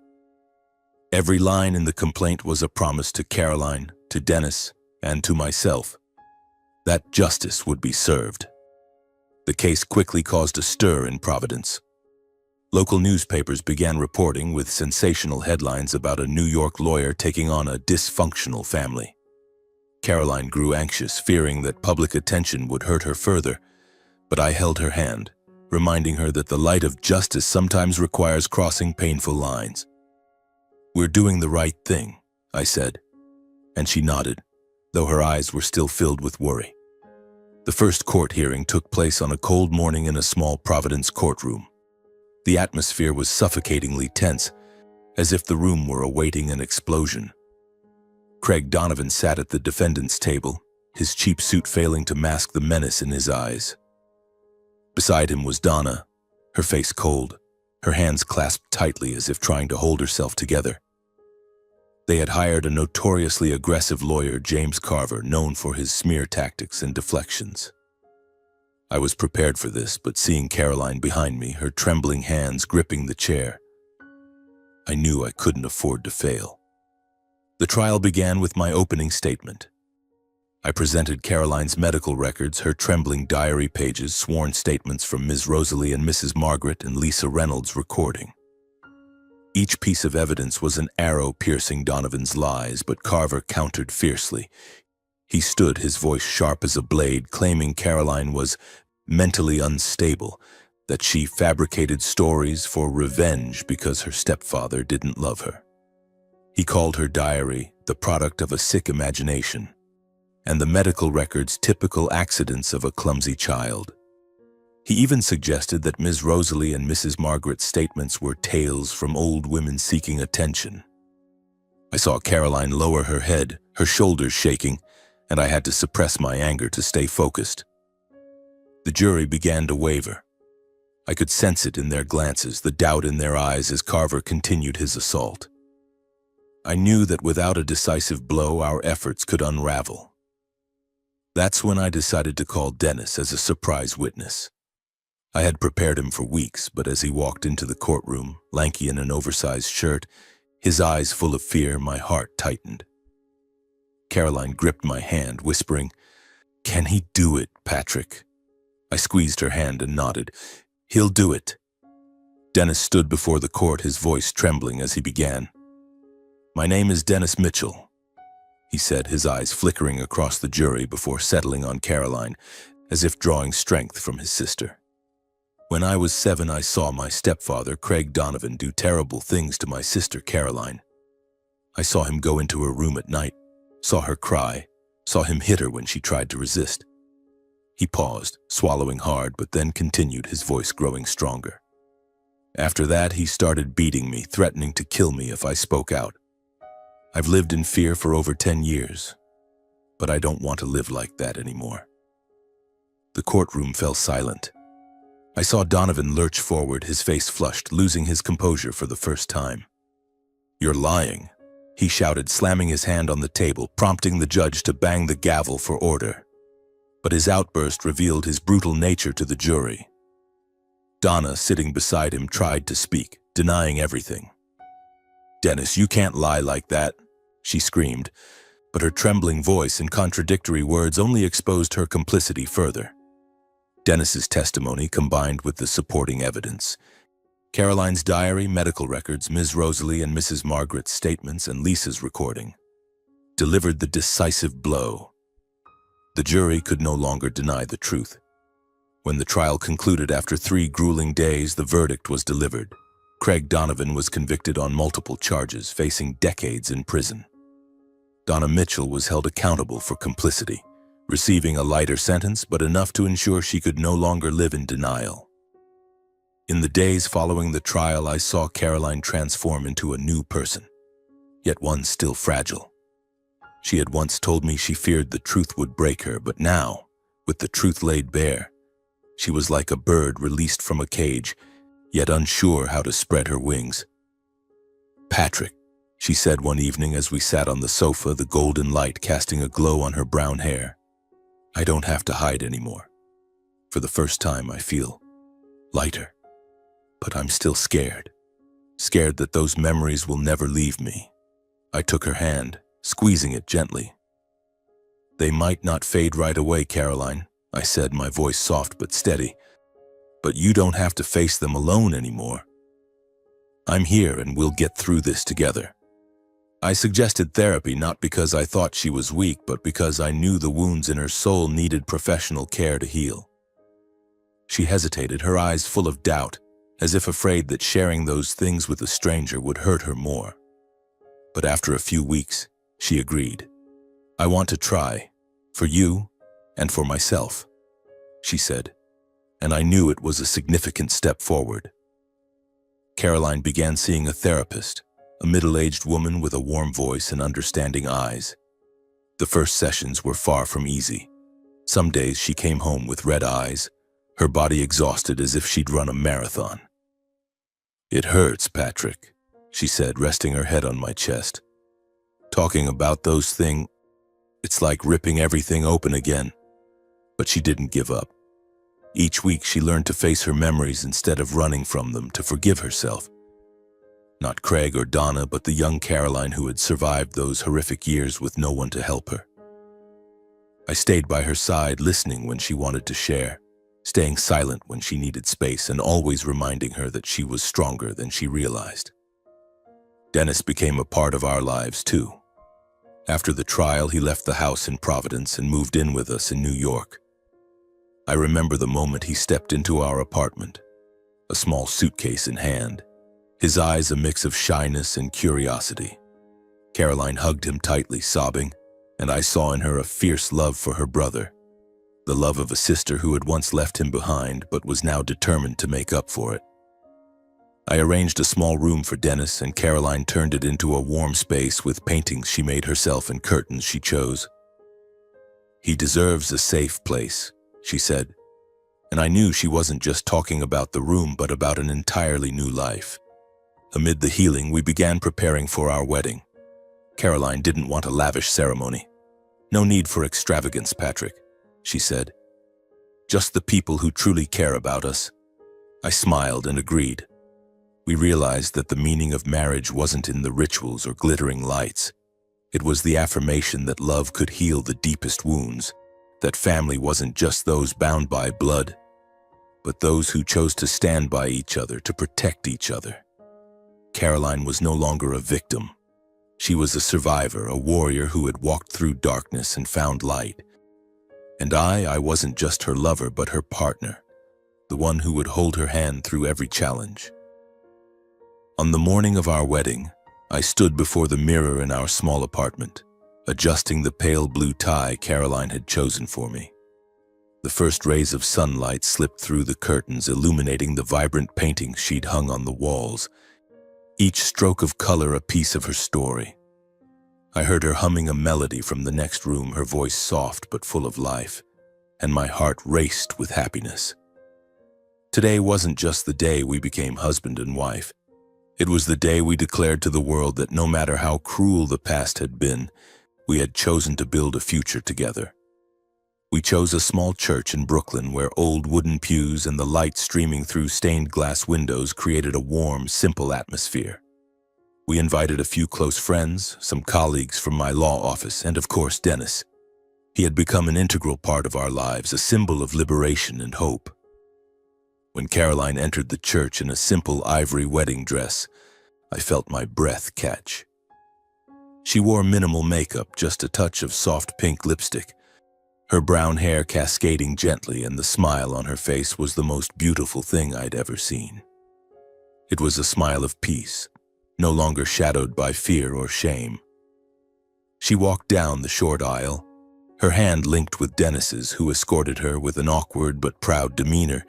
Every line in the complaint was a promise to Caroline, to Dennis, and to myself that justice would be served. The case quickly caused a stir in Providence. Local newspapers began reporting with sensational headlines about a New York lawyer taking on a dysfunctional family. Caroline grew anxious, fearing that public attention would hurt her further, but I held her hand, reminding her that the light of justice sometimes requires crossing painful lines. "We're doing the right thing," I said, and she nodded, though her eyes were still filled with worry. The first court hearing took place on a cold morning in a small Providence courtroom. The atmosphere was suffocatingly tense, as if the room were awaiting an explosion. Craig Donovan sat at the defendant's table, his cheap suit failing to mask the menace in his eyes. Beside him was Donna, her face cold, her hands clasped tightly as if trying to hold herself together. They had hired a notoriously aggressive lawyer, James Carver, known for his smear tactics and deflections. I was prepared for this, but seeing Caroline behind me, her trembling hands gripping the chair, I knew I couldn't afford to fail. The trial began with my opening statement. I presented Caroline's medical records, her trembling diary pages, sworn statements from Ms. Rosalie and Mrs. Margaret, and Lisa Reynolds' recording. Each piece of evidence was an arrow piercing Donovan's lies, but Carver countered fiercely. He stood, his voice sharp as a blade, claiming Caroline was mentally unstable, that she fabricated stories for revenge because her stepfather didn't love her. He called her diary the product of a sick imagination, and the medical records typical accidents of a clumsy child. He even suggested that Ms. Rosalie and Mrs. Margaret's statements were tales from old women seeking attention. I saw Caroline lower her head, her shoulders shaking, and I had to suppress my anger to stay focused. The jury began to waver. I could sense it in their glances, the doubt in their eyes as Carver continued his assault. I knew that without a decisive blow, our efforts could unravel. That's when I decided to call Dennis as a surprise witness. I had prepared him for weeks, but as he walked into the courtroom, lanky in an oversized shirt, his eyes full of fear, my heart tightened. Caroline gripped my hand, whispering, "Can he do it, Patrick?" I squeezed her hand and nodded. "He'll do it." Dennis stood before the court, his voice trembling as he began. "My name is Dennis Mitchell," he said, his eyes flickering across the jury before settling on Caroline, as if drawing strength from his sister. "When I was 7, I saw my stepfather, Craig Donovan, do terrible things to my sister, Caroline. I saw him go into her room at night, saw her cry, saw him hit her when she tried to resist." He paused, swallowing hard, but then continued, his voice growing stronger. "After that, he started beating me, threatening to kill me if I spoke out. I've lived in fear for over 10 years, but I don't want to live like that anymore." The courtroom fell silent. I saw Donovan lurch forward, his face flushed, losing his composure for the first time. "You're lying," he shouted, slamming his hand on the table, prompting the judge to bang the gavel for order. But his outburst revealed his brutal nature to the jury. Donna, sitting beside him, tried to speak, denying everything. "Dennis, you can't lie like that," she screamed, but her trembling voice and contradictory words only exposed her complicity further. Dennis's testimony combined with the supporting evidence, Caroline's diary, medical records, Ms. Rosalie and Mrs. Margaret's statements, and Lisa's recording, delivered the decisive blow. The jury could no longer deny the truth. When the trial concluded after 3 grueling days, the verdict was delivered. Craig Donovan was convicted on multiple charges, facing decades in prison. Donna Mitchell was held accountable for complicity, receiving a lighter sentence, but enough to ensure she could no longer live in denial. In the days following the trial, I saw Caroline transform into a new person, yet one still fragile. She had once told me she feared the truth would break her, but now, With the truth laid bare, she was like a bird released from a cage, yet unsure how to spread her wings. "Patrick," she said one evening as we sat on the sofa, the golden light casting a glow on her brown hair, "I don't have to hide anymore. For the first time, I feel lighter. But I'm still scared. Scared that those memories will never leave me." I took her hand, squeezing it gently. "They might not fade right away, Caroline," I said, my voice soft but steady. "But you don't have to face them alone anymore. I'm here and we'll get through this together." I suggested therapy not because I thought she was weak, but because I knew the wounds in her soul needed professional care to heal. She hesitated, her eyes full of doubt, as if afraid that sharing those things with a stranger would hurt her more. But after a few weeks, she agreed. "I want to try, for you and for myself," she said, and I knew it was a significant step forward. Caroline began seeing a therapist, a middle-aged woman with a warm voice and understanding eyes. The first sessions were far from easy. Some days she came home with red eyes, her body exhausted as if she'd run a marathon. "It hurts, Patrick," she said, resting her head on my chest. "Talking about those things, it's like ripping everything open again." But she didn't give up. Each week she learned to face her memories instead of running from them, to forgive herself. Not Craig or Donna, but the young Caroline who had survived those horrific years with no one to help her. I stayed by her side, listening when she wanted to share, staying silent when she needed space, and always reminding her that she was stronger than she realized. Dennis became a part of our lives too. After the trial, he left the house in Providence and moved in with us in New York. I remember the moment he stepped into our apartment, a small suitcase in hand, his eyes a mix of shyness and curiosity. Caroline hugged him tightly, sobbing, and I saw in her a fierce love for her brother, the love of a sister who had once left him behind but was now determined to make up for it. I arranged a small room for Dennis, and Caroline turned it into a warm space with paintings she made herself and curtains she chose. "He deserves a safe place," she said, and I knew she wasn't just talking about the room but about an entirely new life. Amid the healing, we began preparing for our wedding. Caroline didn't want a lavish ceremony. "No need for extravagance, Patrick," she said. "Just the people who truly care about us." I smiled and agreed. We realized that the meaning of marriage wasn't in the rituals or glittering lights. It was the affirmation that love could heal the deepest wounds, that family wasn't just those bound by blood, but those who chose to stand by each other, to protect each other. Caroline was no longer a victim. She was a survivor, a warrior who had walked through darkness and found light. And I wasn't just her lover, but her partner, the one who would hold her hand through every challenge. On the morning of our wedding, I stood before the mirror in our small apartment, adjusting the pale blue tie Caroline had chosen for me. The first rays of sunlight slipped through the curtains, illuminating the vibrant paintings she'd hung on the walls, each stroke of color a piece of her story. I heard her humming a melody from the next room, her voice soft but full of life, and my heart raced with happiness. Today wasn't just the day we became husband and wife. It was the day we declared to the world that no matter how cruel the past had been, we had chosen to build a future together. We chose a small church in Brooklyn where old wooden pews and the light streaming through stained glass windows created a warm, simple atmosphere. We invited a few close friends, some colleagues from my law office, and of course Dennis. He had become an integral part of our lives, a symbol of liberation and hope. When Caroline entered the church in a simple ivory wedding dress, I felt my breath catch. She wore minimal makeup, just a touch of soft pink lipstick, her brown hair cascading gently, and the smile on her face was the most beautiful thing I'd ever seen. It was a smile of peace, no longer shadowed by fear or shame. She walked down the short aisle, her hand linked with Dennis's, who escorted her with an awkward but proud demeanor.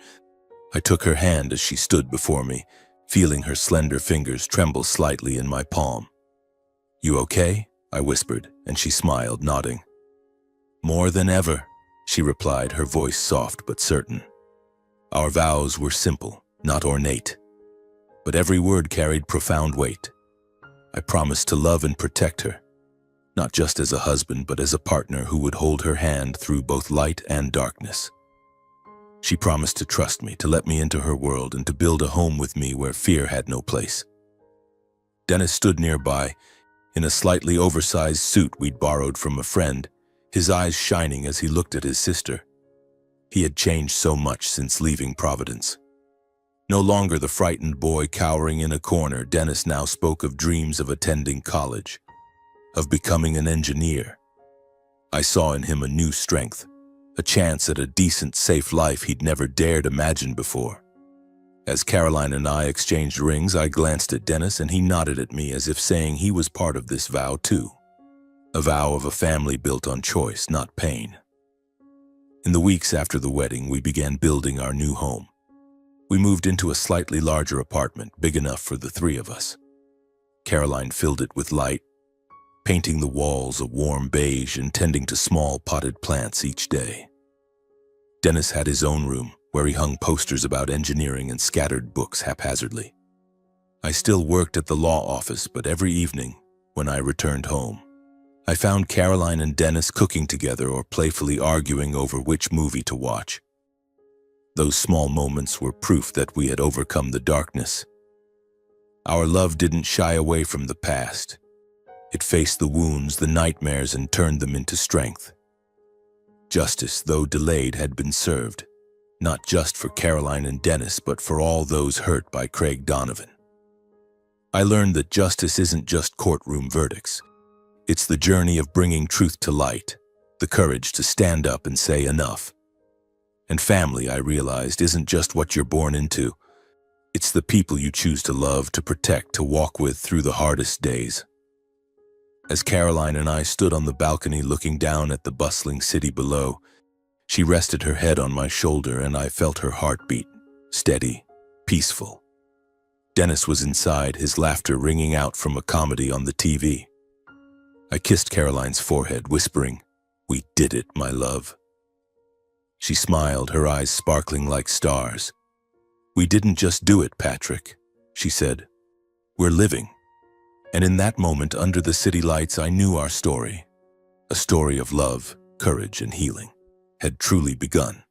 I took her hand as she stood before me, feeling her slender fingers tremble slightly in my palm. "You okay?" I whispered, and she smiled, nodding. "More than ever," she replied, her voice soft but certain. Our vows were simple, not ornate, but every word carried profound weight. I promised to love and protect her, not just as a husband, but as a partner who would hold her hand through both light and darkness. She promised to trust me, to let me into her world, and to build a home with me where fear had no place. Dennis stood nearby, in a slightly oversized suit we'd borrowed from a friend, his eyes shining as he looked at his sister. He had changed so much since leaving Providence. No longer the frightened boy cowering in a corner, Dennis now spoke of dreams of attending college, of becoming an engineer. I saw in him a new strength, a chance at a decent, safe life he'd never dared imagine before. As Caroline and I exchanged rings, I glanced at Dennis and he nodded at me as if saying he was part of this vow too. A vow of a family built on choice, not pain. In the weeks after the wedding, we began building our new home. We moved into a slightly larger apartment, big enough for the three of us. Caroline filled it with light, painting the walls a warm beige and tending to small potted plants each day. Dennis had his own room, where he hung posters about engineering and scattered books haphazardly. I still worked at the law office, but every evening, when I returned home, I found Caroline and Dennis cooking together or playfully arguing over which movie to watch. Those small moments were proof that we had overcome the darkness. Our love didn't shy away from the past. It faced the wounds, the nightmares, and turned them into strength. Justice, though delayed, had been served, not just for Caroline and Dennis, but for all those hurt by Craig Donovan. I learned that justice isn't just courtroom verdicts. It's the journey of bringing truth to light, the courage to stand up and say enough. And family, I realized, isn't just what you're born into. It's the people you choose to love, to protect, to walk with through the hardest days. As Caroline and I stood on the balcony looking down at the bustling city below, she rested her head on my shoulder and I felt her heartbeat, steady, peaceful. Dennis was inside, his laughter ringing out from a comedy on the TV. I kissed Caroline's forehead, whispering, "We did it, my love." She smiled, her eyes sparkling like stars. "We didn't just do it, Patrick," she said. "We're living." And in that moment, under the city lights, I knew our story, a story of love, courage, and healing, had truly begun.